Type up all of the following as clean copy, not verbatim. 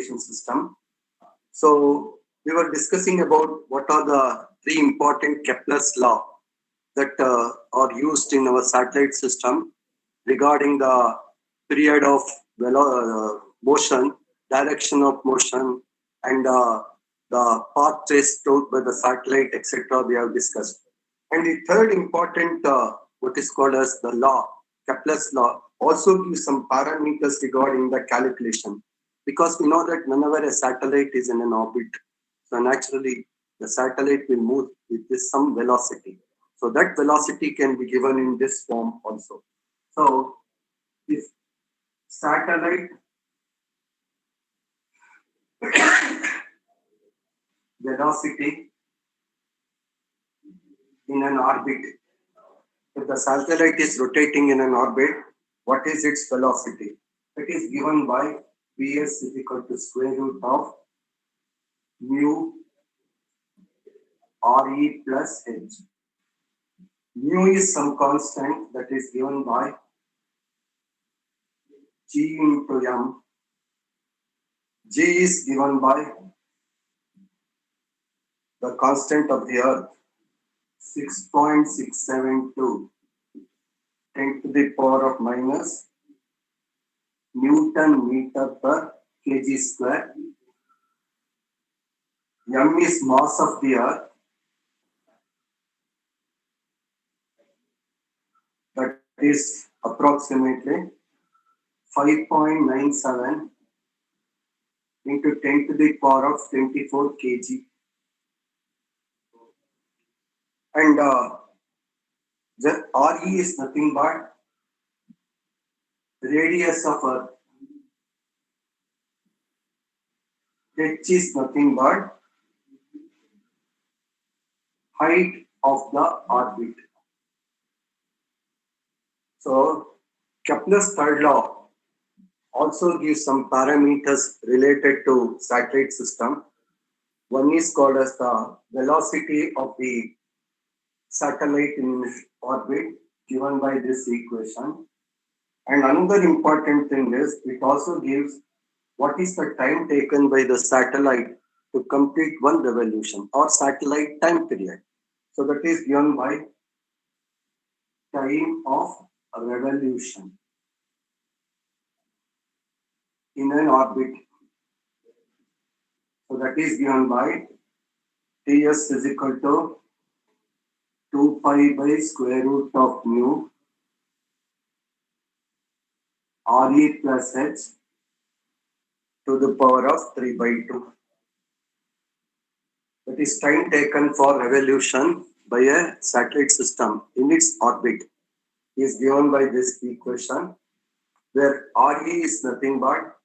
navigation system. So we were discussing about what are the three important Kepler's law that are used in our satellite system regarding the period of motion, direction of motion, and the path traced out by the satellite, etc. We have discussed. And the third important, what is called as the law, Kepler's law, also gives some parameters regarding the calculation. Because we know that whenever a satellite is in an orbit, so naturally the satellite will move with this some velocity. So that velocity can be given in this form also. So if satellite velocity in an orbit, if the satellite is rotating in an orbit, what is its velocity? It is given by Vs is equal to square root of mu Re plus h. Mu is some constant that is given by G into M. G is given by the constant of the Earth, 6.672 10 to the power of minus Newton meter per kg square. M is mass of the Earth, that is approximately 5.97 into 10 to the power of 24 kg. And the Re is nothing but radius of Earth. H is nothing but height of the orbit. So Kepler's third law also gives some parameters related to satellite system. One is called as the velocity of the satellite in orbit, given by this equation. And another important thing is it also gives what is the time taken by the satellite to complete one revolution or satellite time period. So that is given by time of revolution in an orbit. So that is given by Ts is equal to 2 pi by square root of mu Re plus h to the power of 3 by 2. That is time taken for revolution by a satellite system in its orbit is given by this equation, where Re is nothing but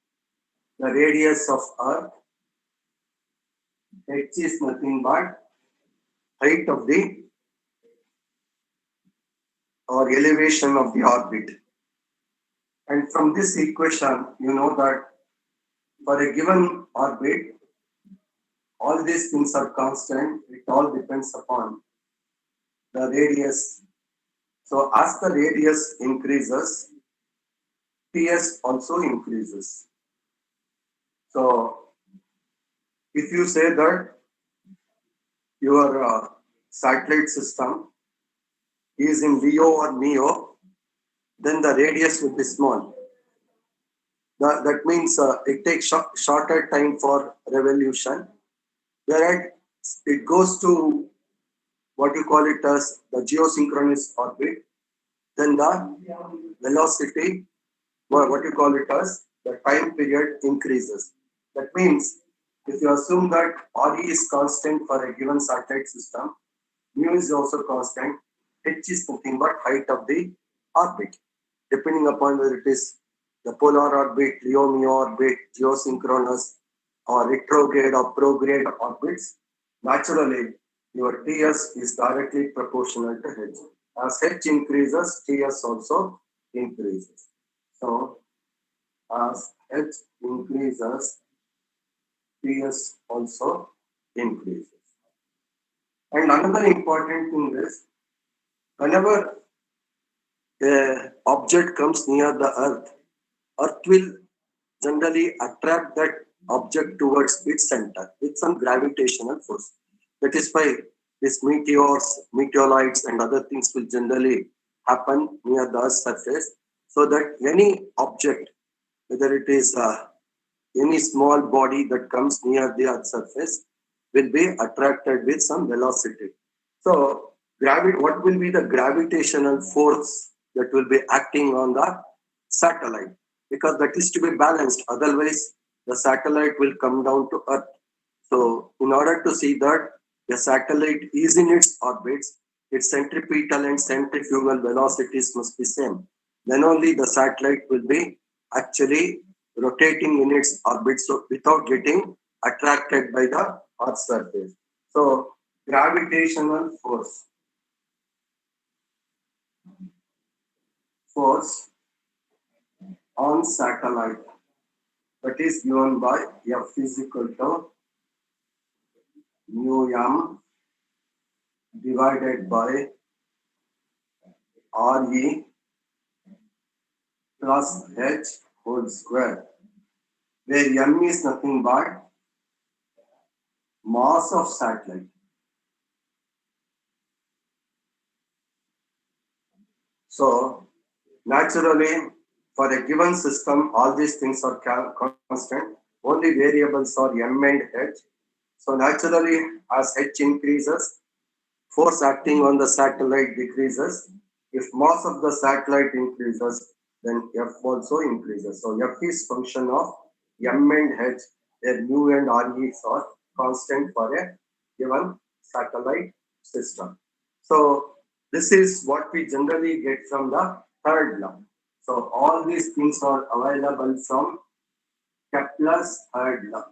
the radius of Earth, h is nothing but height of the or elevation of the orbit. And from this equation, you know that for a given orbit, all these things are constant. It all depends upon the radius. So as the radius increases, Ts also increases. So if you say that your satellite system is in LEO or MEO, then the radius will be small. That means it takes shorter time for revolution, whereas it goes to what you call it as the geosynchronous orbit, then the velocity, what you call it as the time period increases. That means if you assume that Re is constant for a given satellite system, mu is also constant, h is nothing but height of the orbit, depending upon whether it is the polar orbit, LEO MEO orbit, geosynchronous, or retrograde or prograde orbits. Naturally, your Ts is directly proportional to h. As h increases, Ts also increases. So, as h increases, Ts also increases. And another important thing is, whenever a object comes near the Earth, Earth will generally attract that object towards its center with some gravitational force. That is why these meteors, meteorites, and other things will generally happen near the Earth's surface, so that any object, whether it is any small body that comes near the Earth's surface, will be attracted with some velocity. So, what will be the gravitational force that will be acting on the satellite? Because that is to be balanced. Otherwise, the satellite will come down to Earth. So, in order to see that the satellite is in its orbits, its centripetal and centrifugal velocities must be same. Then only the satellite will be actually rotating in its orbit, so without getting attracted by the Earth's surface. So, gravitational force on satellite, that is given by F is equal to mu m divided by Re plus h whole square, where m is nothing but mass of satellite. So naturally, for a given system, all these things are constant. Only variables are m and h. So naturally, as h increases, force acting on the satellite decreases. If mass of the satellite increases, then F also increases. So F is function of M and H, where mu and Re's are constant for a given satellite system. So this is what we generally get from the third law. So all these things are available from Kepler's third law.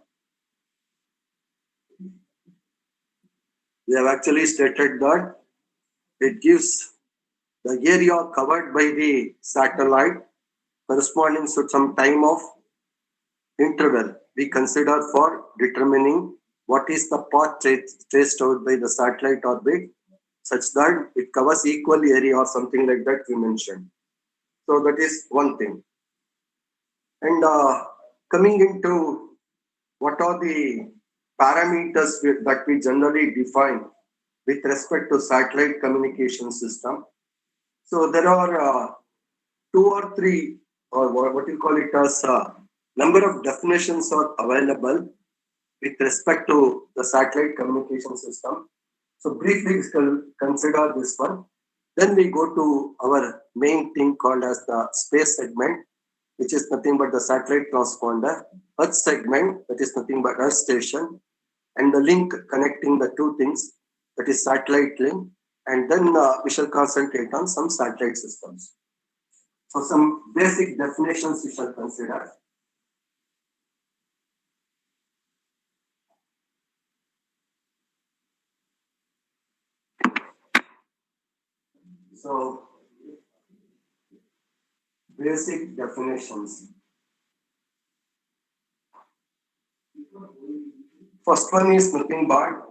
We have actually stated that it gives the area covered by the satellite corresponding to some time of interval we consider for determining what is the path traced out by the satellite orbit, such that it covers equal area or something like that we mentioned. So that is one thing. And coming into what are the parameters that we generally define with respect to satellite communication system. So there are two or three, or what you call it as number of definitions are available with respect to the satellite communication system. So briefly we'll consider this one. Then we go to our main thing called as the space segment, which is nothing but the satellite transponder, Earth segment, that is nothing but Earth station, and the link connecting the two things, that is satellite link, and then we shall concentrate on some satellite systems. So some basic definitions we shall consider. So basic definitions. First one is nothing but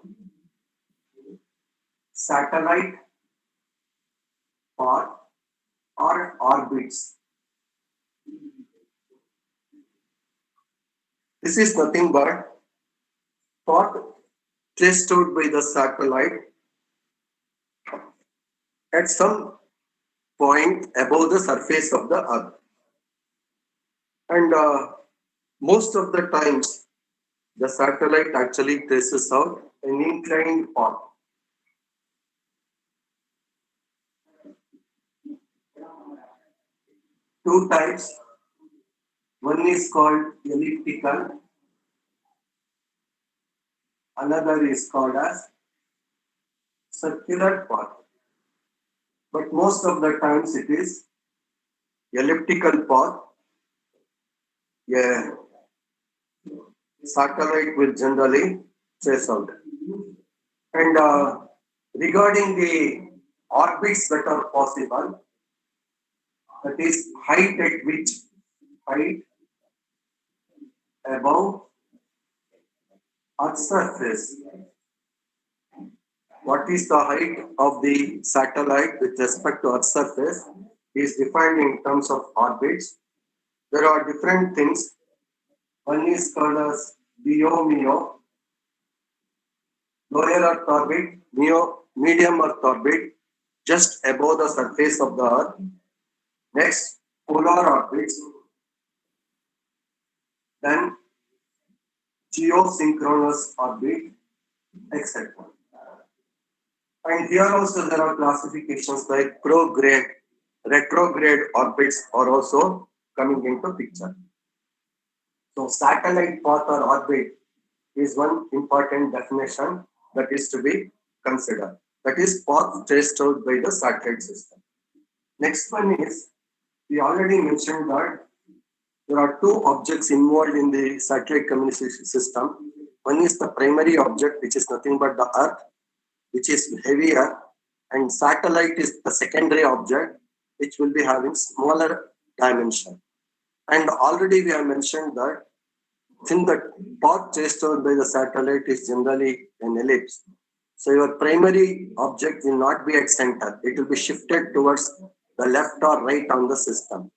satellite path or orbits. This is nothing but path traced out by the satellite at some point above the surface of the Earth. And most of the times, the satellite actually traces out an inclined path. Two types. One is called elliptical, another is called as circular path. But most of the times it is elliptical path. Yeah, satellite will generally trace out. And regarding the orbits that are possible, that is height at which height above Earth's surface. What is the height of the satellite with respect to Earth's surface is defined in terms of orbits. There are different things. One is called as LEO, lower Earth orbit, medium Earth orbit, just above the surface of the Earth. Next, polar orbits, then geosynchronous orbit, etc. And here also there are classifications like prograde, retrograde orbits are also coming into picture. So satellite path or orbit is one important definition that is to be considered. That is path traced out by the satellite system. Next one is, we already mentioned that there are two objects involved in the satellite communication system. One is the primary object, which is nothing but the Earth, which is heavier, and satellite is the secondary object, which will be having smaller dimension. And already we have mentioned that since the path chased out by the satellite is generally an ellipse, so your primary object will not be at center. It will be shifted towards the left or right on the system.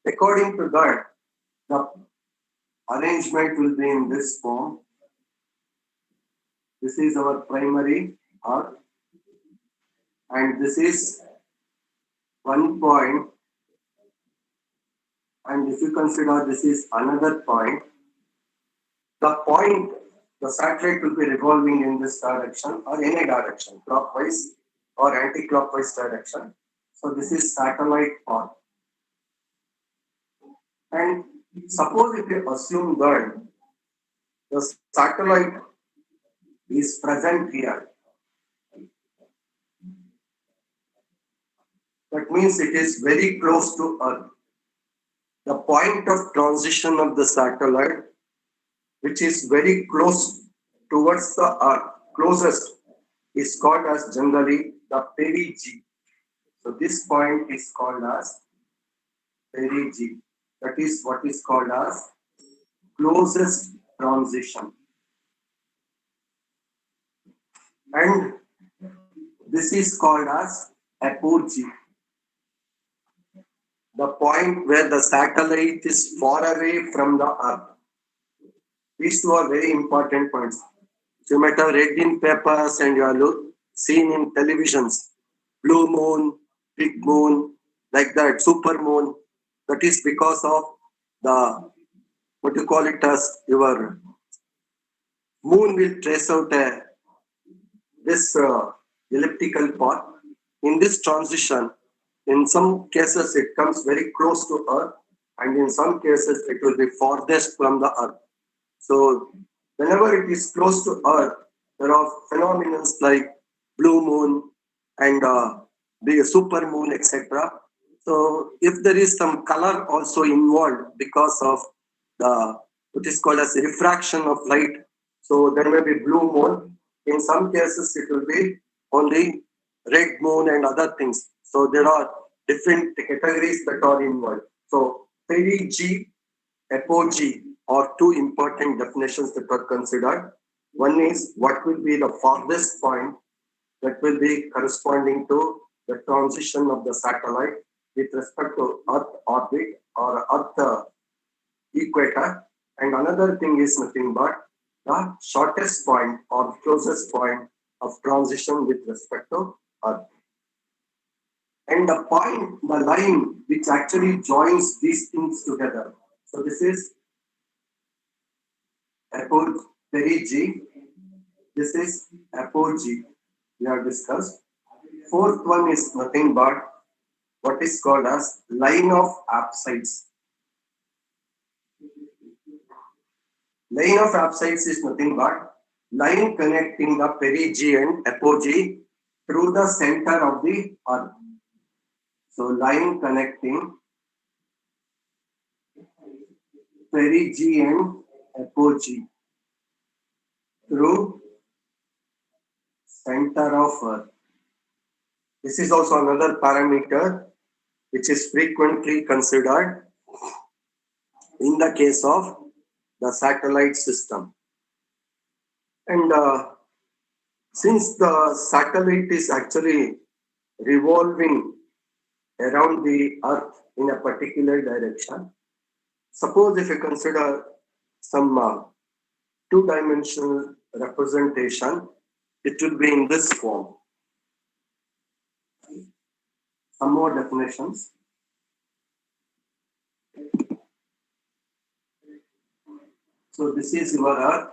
According to that, the arrangement will be in this form. This is our primary Earth, and this is one point. And if you consider this is another point, the point, the satellite will be revolving in this direction or any direction, clockwise or anti-clockwise direction. So this is satellite path. And suppose if you assume that the satellite is present here, that means it is very close to Earth. The point of transition of the satellite, which is very close towards the Earth, closest, is called as generally the perigee. So this point is called as perigee. That is what is called as closest transition. And this is called as apogee. The point where the satellite is far away from the Earth. These two are very important points. So you might have read in papers and you are seen in televisions. Blue moon, big moon, like that, super moon. That is because of the, what you call it as, your moon will trace out this elliptical path. In this transition, in some cases it comes very close to Earth, and in some cases it will be farthest from the Earth. So whenever it is close to Earth, there are phenomena like blue moon and the super moon, etc. So if there is some color also involved because of the, what is called as refraction of light, so there may be blue moon. In some cases, it will be only red moon and other things. So there are different categories that are involved. So perigee, apogee are two important definitions that are considered. One is what will be the farthest point that will be corresponding to the transition of the satellite with respect to Earth orbit or Earth equator. And another thing is nothing but the shortest point or closest point of transition with respect to Earth. And the point, the line which actually joins these things together. So this is perigee. This is apogee. We have discussed. Fourth one is nothing but what is called as line of apsides. Line of apsides is nothing but line connecting the perigee and apogee through the center of the Earth. So line connecting perigee and apogee through center of Earth. This is also another parameter which is frequently considered in the case of the satellite system. And since the satellite is actually revolving around the Earth in a particular direction, suppose if you consider some two-dimensional representation, it will be in this form. Some more definitions. So this is your Earth.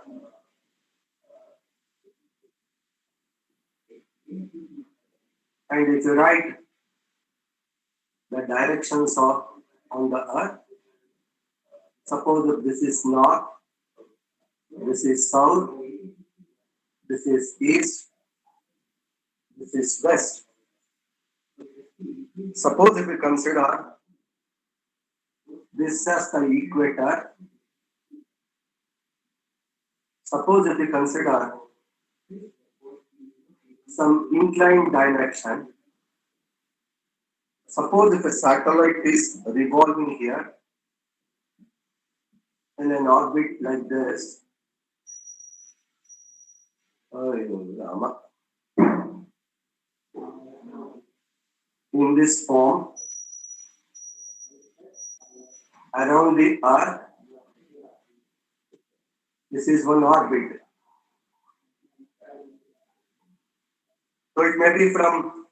And if you write the directions of on the Earth, suppose that this is north, this is south, this is east, this is west. Suppose if we consider this as the equator, suppose if we consider some inclined direction, suppose if a satellite is revolving here in an orbit like this, in this form around the Earth, this is one orbit. So it may be from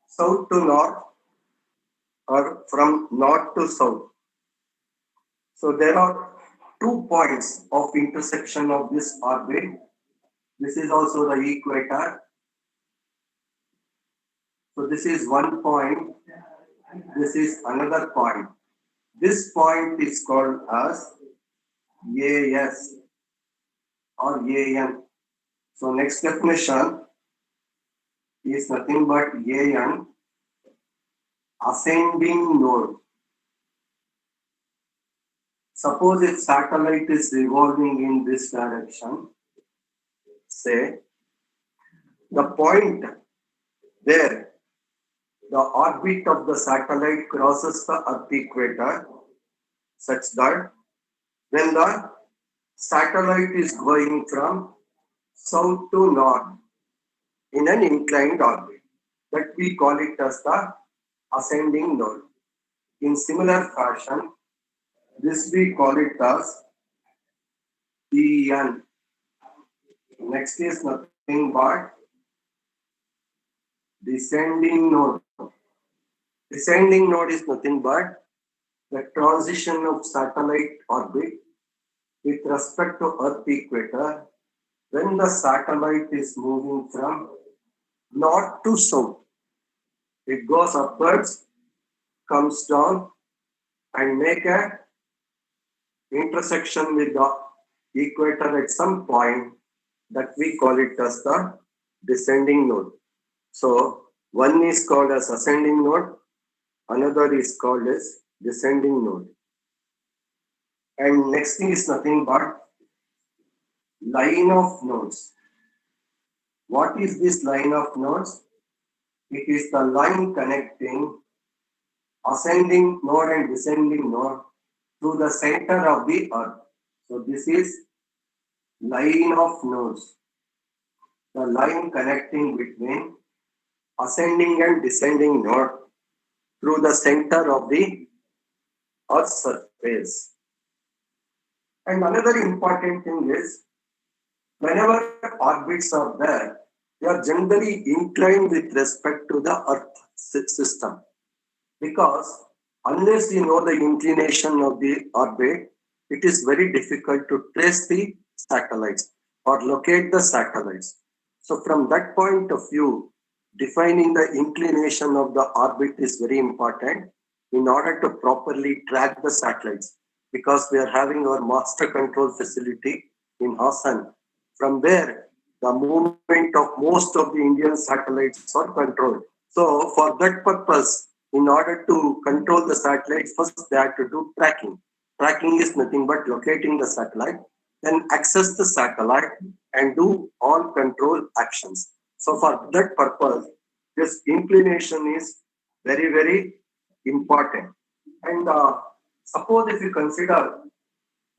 south to north or from north to south. So there are 2 points of intersection of this orbit. This is also the equator. So this is one point. This is another point. This point is called as AS or AN. So next definition is nothing but AN, ascending node. Suppose if satellite is revolving in this direction, say the point where the orbit of the satellite crosses the Earth equator such that when the satellite is going from south to north in an inclined orbit, that we call it as the ascending node. In similar fashion, this we call it as EN. Next is nothing but descending node. Descending node is nothing but the transition of satellite orbit with respect to Earth equator when the satellite is moving from north to south. It goes upwards, comes down, and make a intersection with the equator at some point that we call it as the descending node. So one is called as ascending node, another is called as descending node. And next thing is nothing but line of nodes. What is this line of nodes? It is the line connecting ascending node and descending node to the center of the Earth. So this is line of nodes, the line connecting between ascending and descending node through the center of the Earth's surface. And another important thing is, whenever orbits are there, they are generally inclined with respect to the Earth system. Because unless you know the inclination of the orbit, it is very difficult to trace the satellites or locate the satellites. So from that point of view, defining the inclination of the orbit is very important in order to properly track the satellites, because we are having our master control facility in Hassan, from where the movement of most of the Indian satellites are controlled. So for that purpose, in order to control the satellites, first they have to do tracking. Tracking is nothing but locating the satellite, then access the satellite and do all control actions. So for that purpose, this inclination is very, very important. And suppose if you consider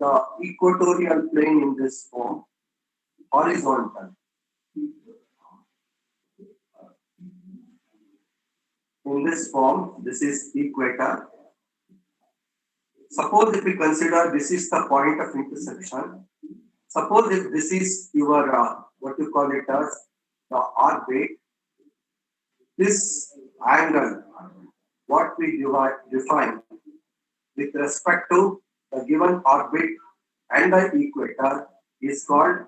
the equatorial plane in this form, horizontal. In this form, this is equator. Suppose if we consider this is the point of intersection. Suppose if this is your what you call it as the orbit, this angle, what we define with respect to the given orbit and the equator is called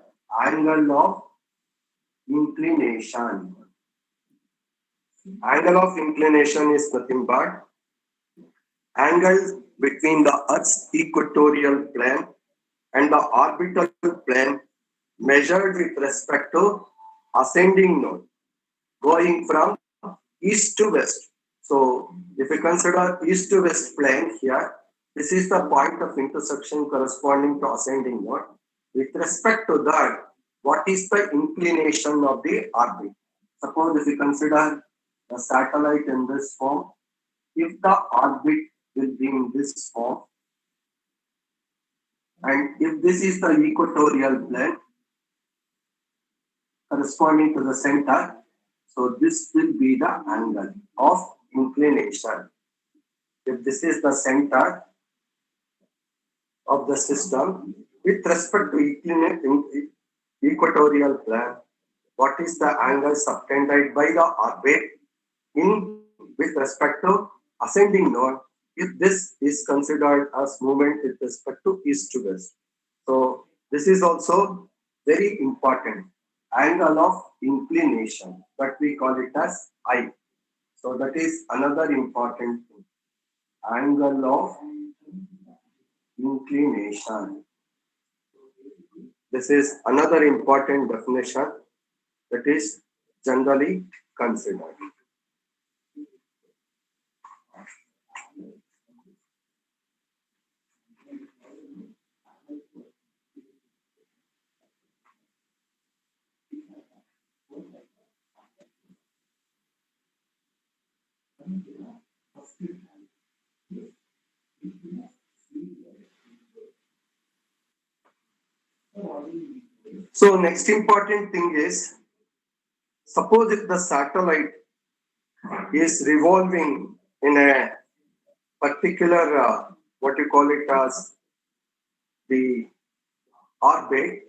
angle of inclination. Angle of inclination is nothing but angle between the Earth's equatorial plane and the orbital plane measured with respect to ascending node going from east to west. So if we consider east to west plane here, this is the point of intersection corresponding to ascending node. With respect to that, what is the inclination of the orbit? Suppose if we consider the satellite in this form, if the orbit will be in this form, and if this is the equatorial plane corresponding to the center, so this will be the angle of inclination. If this is the center of the system with respect to equatorial plane, what is the angle subtended by the orbit in with respect to ascending node if this is considered as movement with respect to east to west. So this is also very important angle of inclination, but we call it as I. So that is another important thing. Angle of inclination. This is another important definition that is generally considered. So next important thing is, suppose if the satellite is revolving in a particular, what you call it as the orbit,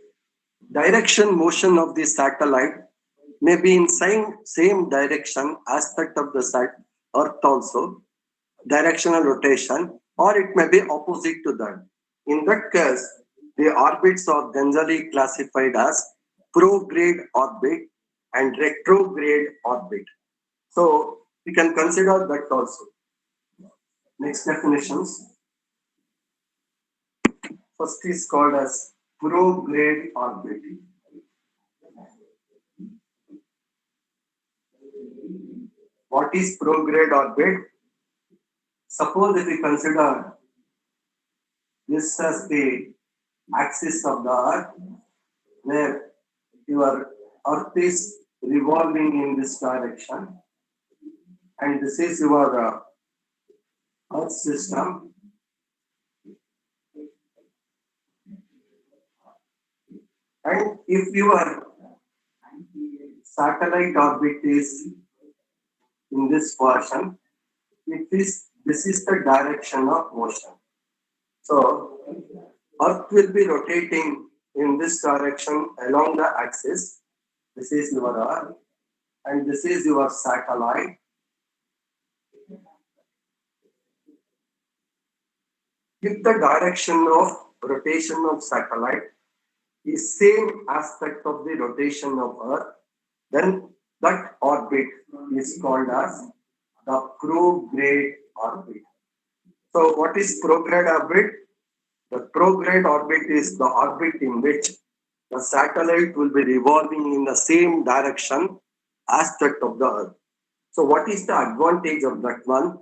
direction motion of the satellite may be in same direction as that of the Earth also, directional rotation, or it may be opposite to that. In that case, the orbits are generally classified as prograde orbit and retrograde orbit. So we can consider that also. Next definitions. First is called as prograde orbit. What is prograde orbit? Suppose if we consider this as the axis of the Earth, where your Earth is revolving in this direction, and this is your Earth system. And if your satellite orbit is in this portion, this is the direction of motion. So Earth will be rotating in this direction along the axis. This is your Earth, and this is your satellite. If the direction of rotation of satellite is same aspect of the rotation of Earth, then that orbit is called as the prograde orbit. So what is prograde orbit? The prograde orbit is the orbit in which the satellite will be revolving in the same direction as that of the Earth. So what is the advantage of that one?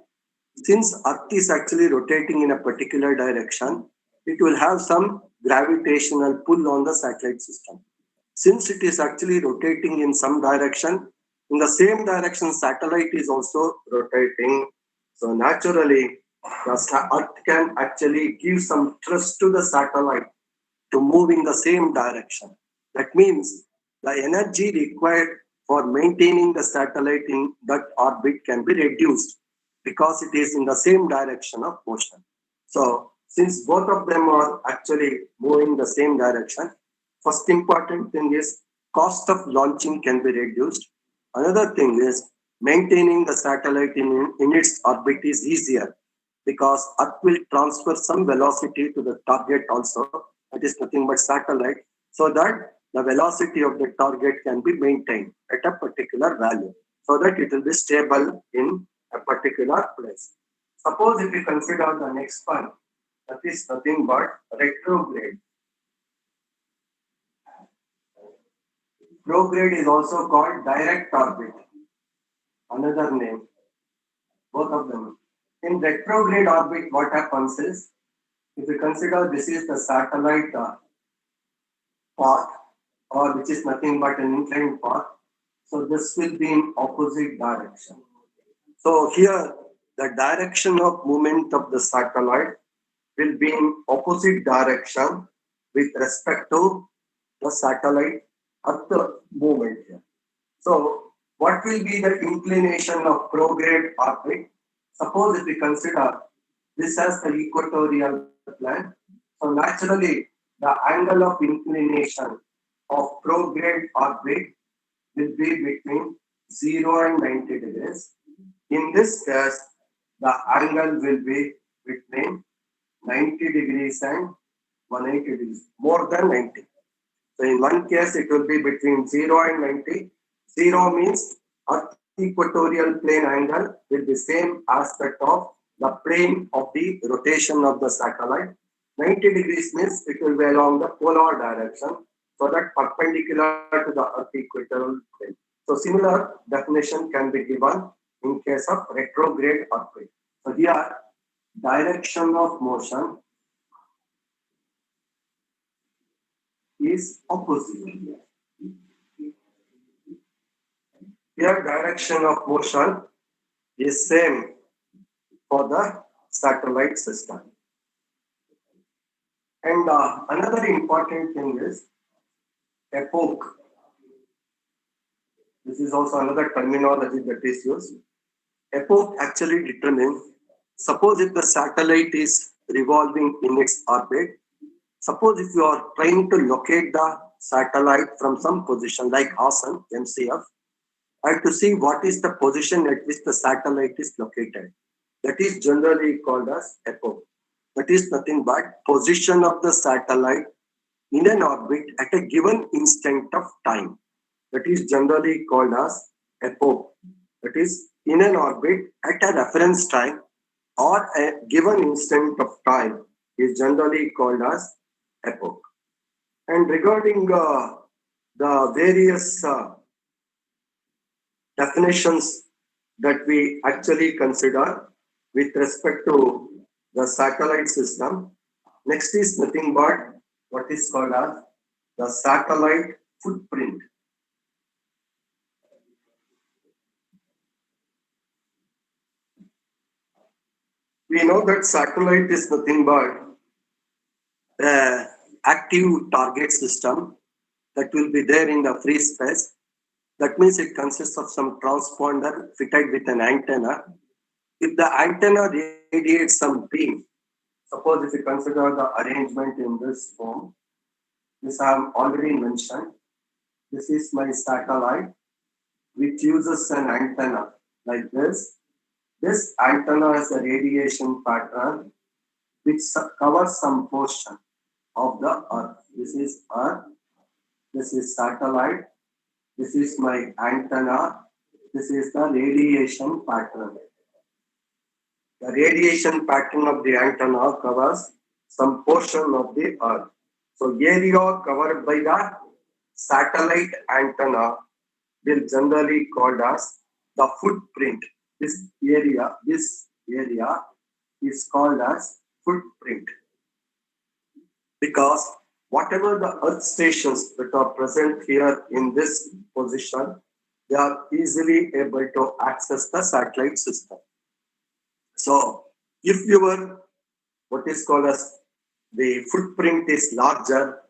Since Earth is actually rotating in a particular direction, it will have some gravitational pull on the satellite system. Since it is actually rotating in some direction, in the same direction satellite is also rotating. So naturally, the Earth can actually give some thrust to the satellite to move in the same direction. That means the energy required for maintaining the satellite in that orbit can be reduced because it is in the same direction of motion. So since both of them are actually moving the same direction, first important thing is cost of launching can be reduced. Another thing is maintaining the satellite in its orbit is easier because Earth will transfer some velocity to the target also. That is nothing but satellite, so that the velocity of the target can be maintained at a particular value so that it will be stable in a particular place. Suppose if we consider the next one, that is nothing but retrograde. Prograde is also called direct orbit, another name, both of them. In retrograde orbit, what happens is, if you consider this is the satellite path, or which is nothing but an inclined path, so this will be in opposite direction. So here, the direction of movement of the satellite will be in opposite direction with respect to the satellite Earth movement here. So, what will be the inclination of prograde orbit? Suppose if we consider this as the equatorial plane, so naturally the angle of inclination of prograde orbit will be between 0 and 90 degrees. In this case, the angle will be between 90 degrees and 180 degrees, more than 90. So in one case, it will be between 0 and 90. 0 means Earth equatorial plane angle will be same aspect of the plane of the rotation of the satellite. 90 degrees means it will be along the polar direction, so that perpendicular to the Earth equatorial plane. So similar definition can be given in case of retrograde orbit. So here, direction of motion is opposite. Here direction of motion is same for the satellite system. And another important thing is epoch. This is also another terminology that is used. Epoch actually determines, suppose if the satellite is revolving in its orbit, suppose if you are trying to locate the satellite from some position like Hassan, MCF, I have to see what is the position at which the satellite is located. That is generally called as epoch. That is nothing but position of the satellite in an orbit at a given instant of time. That is generally called as epoch. That is in an orbit at a reference time or a given instant of time is generally called as epoch. And regarding the various definitions that we actually consider with respect to the satellite system, next is nothing but what is called as the satellite footprint. We know that satellite is nothing but the active target system that will be there in the free space. That means it consists of some transponder fitted with an antenna. If the antenna radiates some beam, suppose if you consider the arrangement in this form, this I have already mentioned. This is my satellite, which uses an antenna like this. This antenna has a radiation pattern which covers some portion of the Earth. This is Earth, this is satellite, this is my antenna, this is the radiation pattern. The radiation pattern of the antenna covers some portion of the Earth. So area covered by the satellite antenna will generally called as the footprint. This area is called as footprint because whatever the Earth stations that are present here in this position, they are easily able to access the satellite system. So if your what is called as the footprint is larger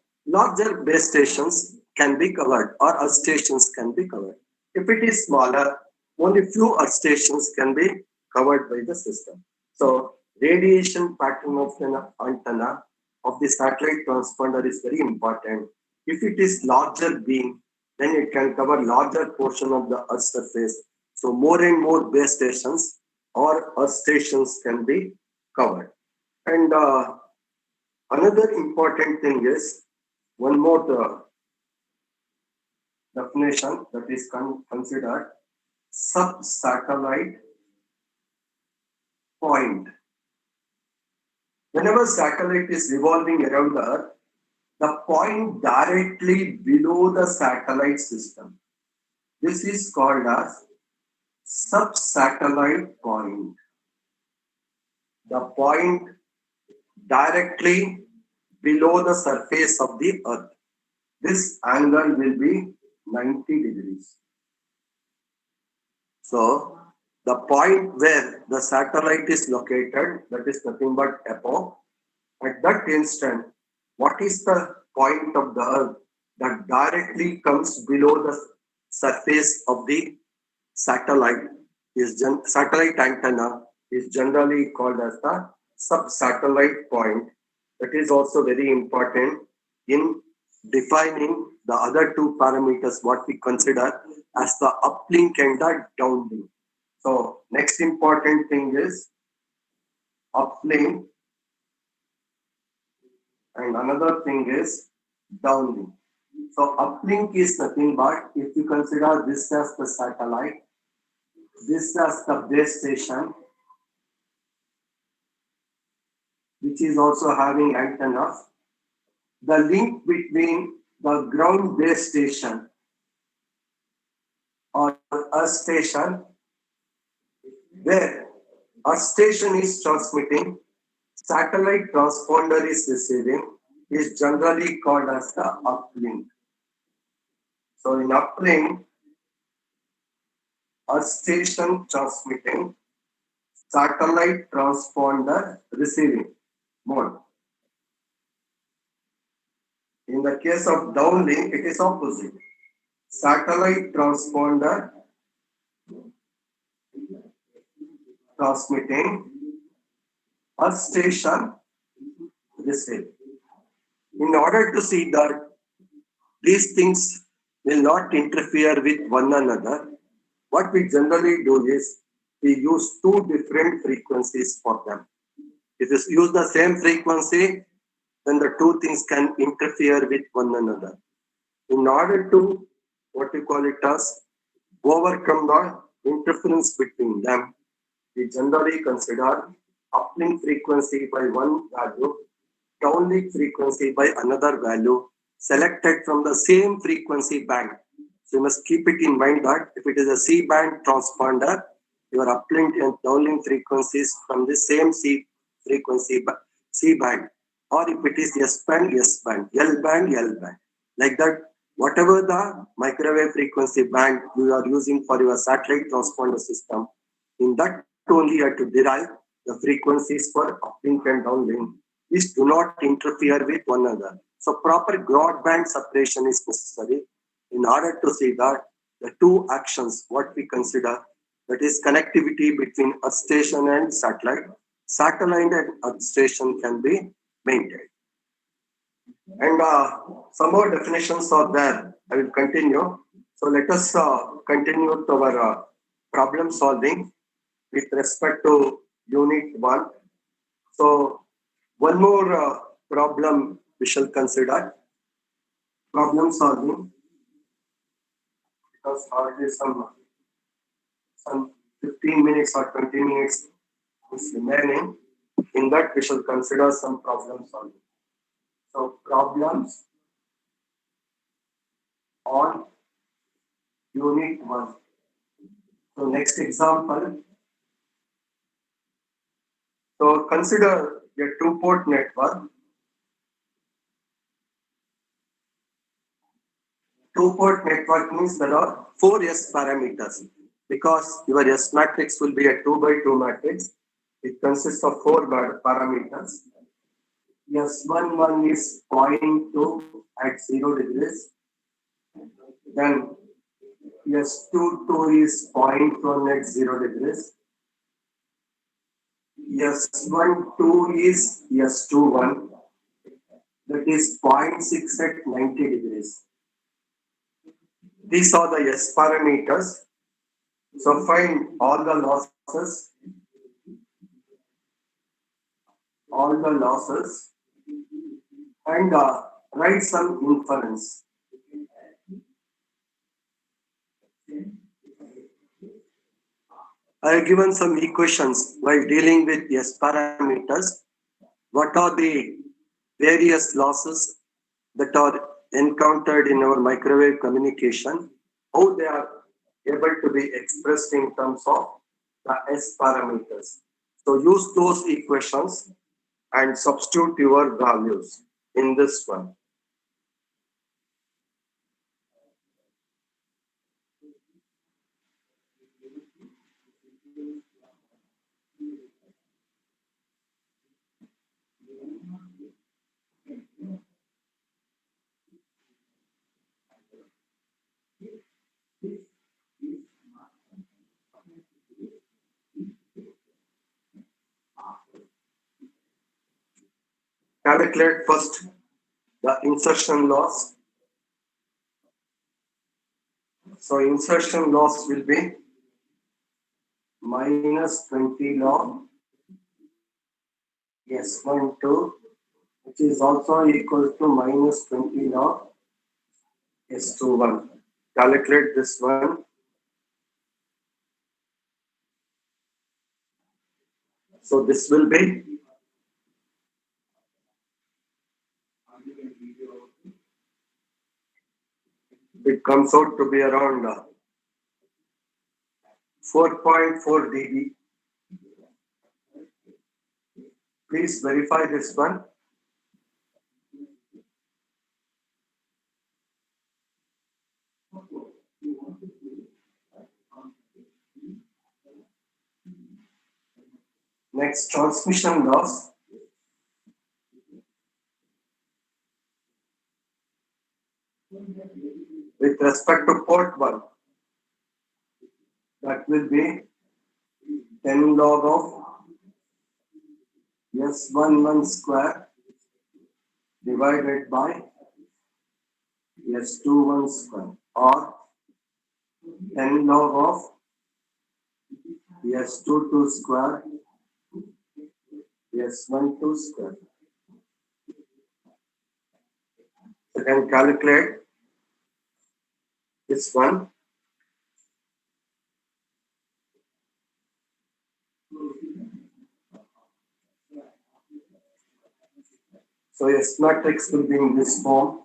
base stations can be covered or Earth stations can be covered. If it is smaller, only few Earth stations can be covered by the system. So radiation pattern of the antenna of the satellite transponder is very important. If it is larger beam, then it can cover larger portion of the Earth surface. So more and more base stations or Earth stations can be covered. And another important thing is one more definition that is considered sub-satellite point. Whenever satellite is revolving around the Earth, the point directly below the satellite system. This is called as sub-satellite point. The point directly below the surface of the Earth. This angle will be 90 degrees. So, the point where the satellite is located, that is nothing but above. At that instant, what is the point of the Earth that directly comes below the surface of the satellite? Satellite antenna is generally called as the sub-satellite point. That is also very important in defining the other two parameters, what we consider as the uplink and the downlink. So next important thing is uplink, and another thing is downlink. So uplink is nothing but, if you consider this as the satellite, this as the base station, which is also having antennas, the link between the ground base station or Earth station, where Earth station is transmitting, satellite transponder is receiving, is generally called as the uplink. So in uplink, Earth station transmitting, satellite transponder receiving mode. In the case of downlink, it is opposite. Satellite transponder transmitting, Earth station receiving. In order to see that these things will not interfere with one another, what we generally do is we use two different frequencies for them. If you use the same frequency, then the two things can interfere with one another. In order to, what we call it as, overcome the interference between them, we generally consider uplink frequency by one value, downlink frequency by another value, selected from the same frequency band. So you must keep it in mind that if it is a C band transponder, your uplink and downlink frequencies from the same C frequency C band, or if it is S band, S band, L band, L band. Like that, whatever the microwave frequency band you are using for your satellite transponder system, in that only you have to derive the frequencies for uplink and downlink. These do not interfere with one another. So proper broadband separation is necessary in order to see that the two actions, what we consider, that is connectivity between Earth station and satellite and Earth station can be maintained. And some more definitions are there. I will continue. So let us continue with our problem solving with respect to unit 1. So one more problem we shall consider, problem solving, because hardly some 15 minutes or 20 minutes is remaining. In that we shall consider some problem solving. So problems on unit 1. So next example. So consider a two-port network. Two-port network means there are 4 S parameters, because your S matrix will be a 2 by 2 matrix. It consists of 4 parameters. S11 is 0.2 at 0 degrees. Then S22 is 0.1 at 0 degrees. S12 is S21, that is 0.6 at 90 degrees. These are the S parameters. So find all the losses, and write some inference. I have given some equations while dealing with S parameters. What are the various losses that are encountered in our microwave communication? How they are able to be expressed in terms of the S parameters. So use those equations and substitute your values in this one. Calculate first the insertion loss. So insertion loss will be minus 20 log S12, which is also equal to minus 20 log S21. Calculate this one. So this will be, it comes out to be around 4.4 dB. Please verify this one. Next, transmission loss. With respect to port 1, that will be 10 log of S11 square divided by S21 square, or 10 log of S22 square S12 square. You can calculate this one. So S matrix will be in this form.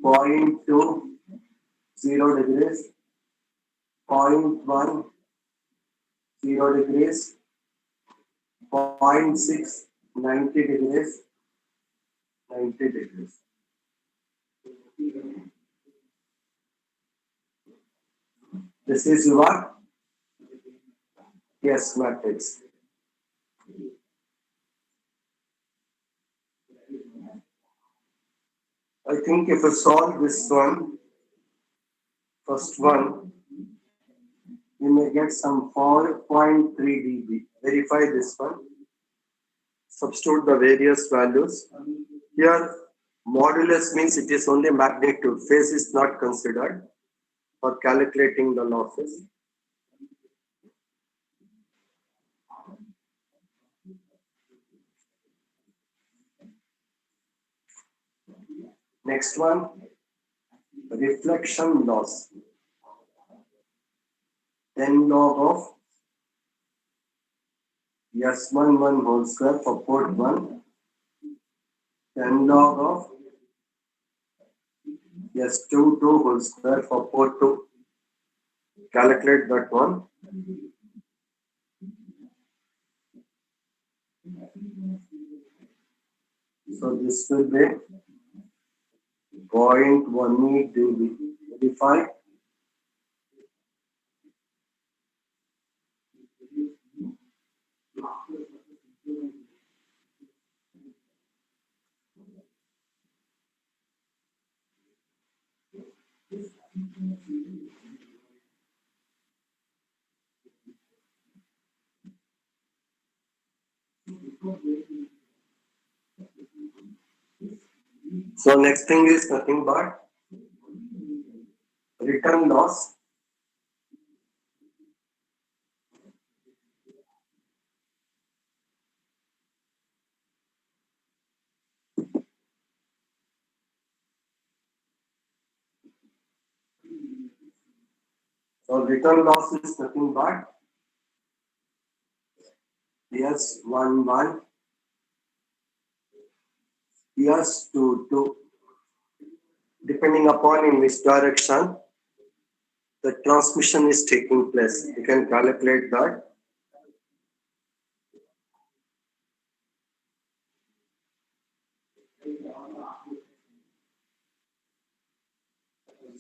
0.2, 0 degrees, 0.1, 0 degrees, 0.6, 90 degrees, 90 degrees. This is your S matrix. I think if you solve this one, first one, you may get some 4.3 dB. Verify this one. Substitute the various values. Here, modulus means it is only magnitude. Phase is not considered for calculating the losses. Next one, reflection loss. 10 log of S11 whole square for port 1. 10 log of S22 whole square for port 2. Calculate that one. So this will be 0.18 dB. Verify. So next thing is nothing but return loss. So return loss is nothing but S11, S22, depending upon in which direction the transmission is taking place. You can calculate that.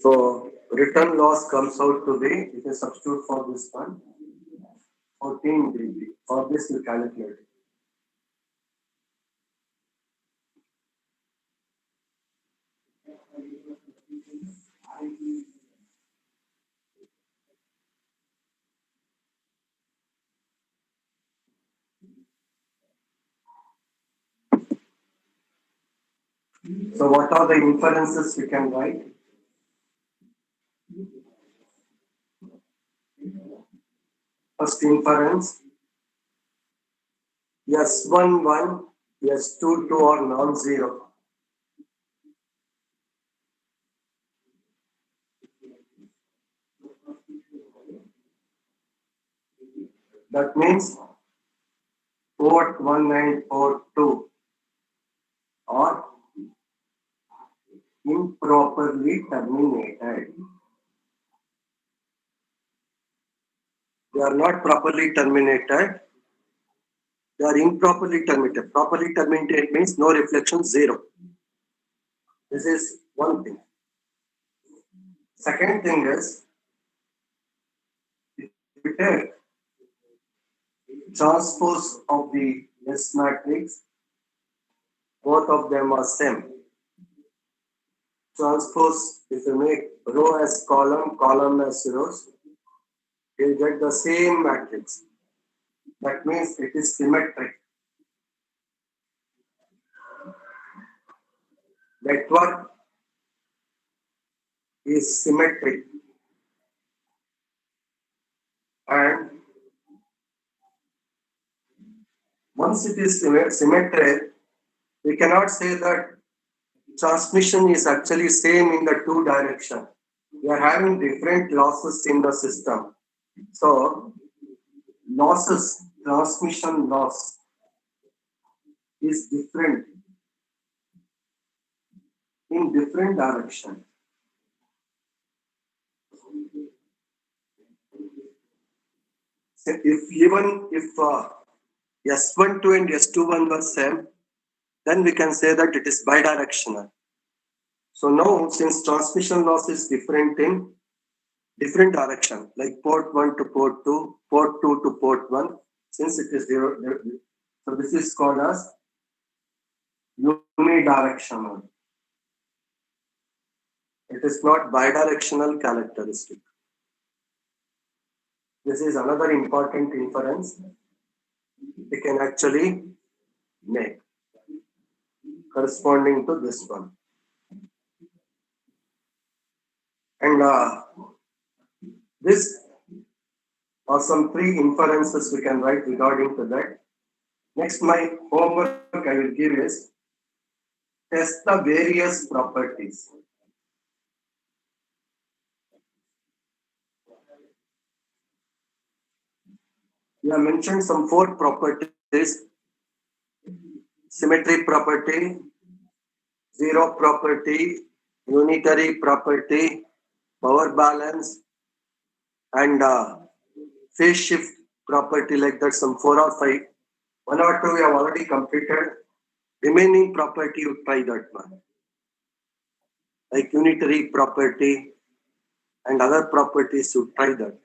So return loss comes out to be, you can substitute for this one, 14 dB. For this you calculate. So what are the inferences we can write? First inference, S11, S22 are non-zero. That means port 1 and port 2 are improperly terminated. They are not properly terminated. They are improperly terminated. Properly terminated means no reflection, zero. This is one thing. Second thing is, if we take transpose of the S matrix, both of them are same. Transpose, if you make row as column, column as rows, you get the same matrix. That means it is symmetric. Network is symmetric. And once it is symmetric, we cannot say that transmission is actually same in the two direction. We are having different losses in the system. So losses, transmission loss is different in different direction. So if even if S12 and S21 were same, then we can say that it is bidirectional. So now, since transmission loss is different in different direction, like port 1 to port 2, port 2 to port 1, since it is zero, so this is called as unidirectional. It is not bidirectional characteristic. This is another important inference we can actually make corresponding to this one. And this are some three inferences we can write regarding to that. Next, my homework I will give is test the various properties. We have mentioned some four properties: symmetry property, zero property, unitary property, power balance, and phase shift property, like that, some four or five. One or two we have already completed. Remaining property, you try that one. Like unitary property and other properties, you try that.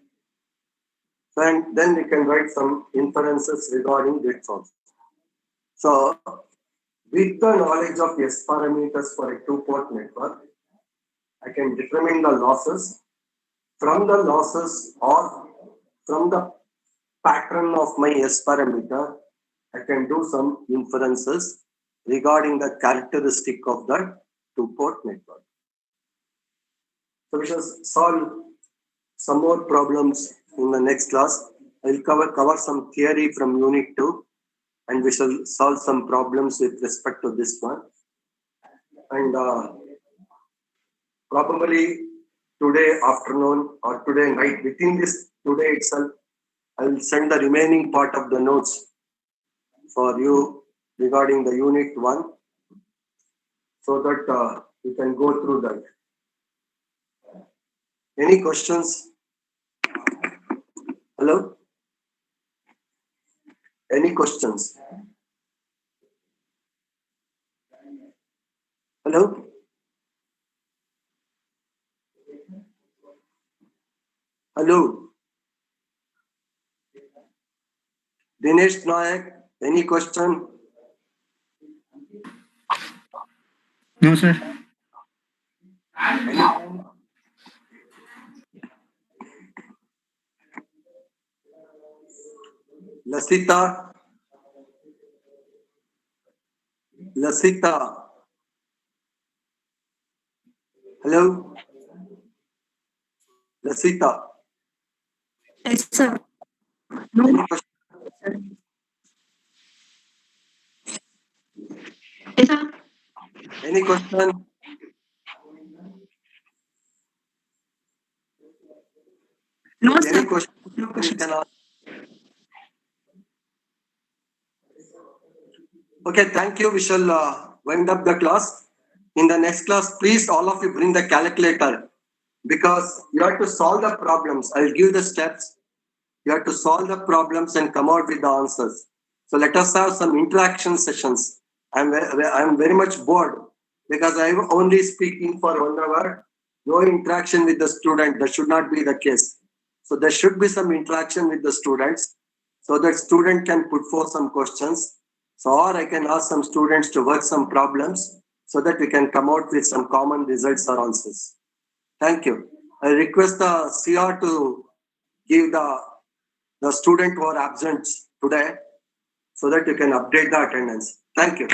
And then we can write some inferences regarding this also. So, with the knowledge of S parameters for a two-port network, I can determine the losses. From the losses or from the pattern of my S parameter, I can do some inferences regarding the characteristic of that port network. So we shall solve some more problems in the next class. I will cover some theory from Unit 2, and we shall solve some problems with respect to this one. And probably today afternoon or today night, within this today itself, I will send the remaining part of the notes for you regarding the Unit 1, so that you can go through that. Any questions? Hello? Any questions? Hello? Hello? Dinesh Nayak, any question? No, sir. Anyone? Lasita? Lasita? Hello? Lasita? Yes, sir. No, Any question? sir. Yes, sir. Any question? No, Any sir. question? No You questions. can ask. Okay, thank you. We shall wind up the class. In the next class, please, all of you bring the calculator, because you have to solve the problems. I'll give the steps. You have to solve the problems and come out with the answers. So let us have some interaction sessions. I'm very much bored because I'm only speaking for 1 hour. No interaction with the student. That should not be the case. So there should be some interaction with the students, so that student can put forth some questions. So, or I can ask some students to work some problems so that we can come out with some common results or answers. Thank you. I request the CR to give the student who are absent today, so that you can update the attendance. Thank you.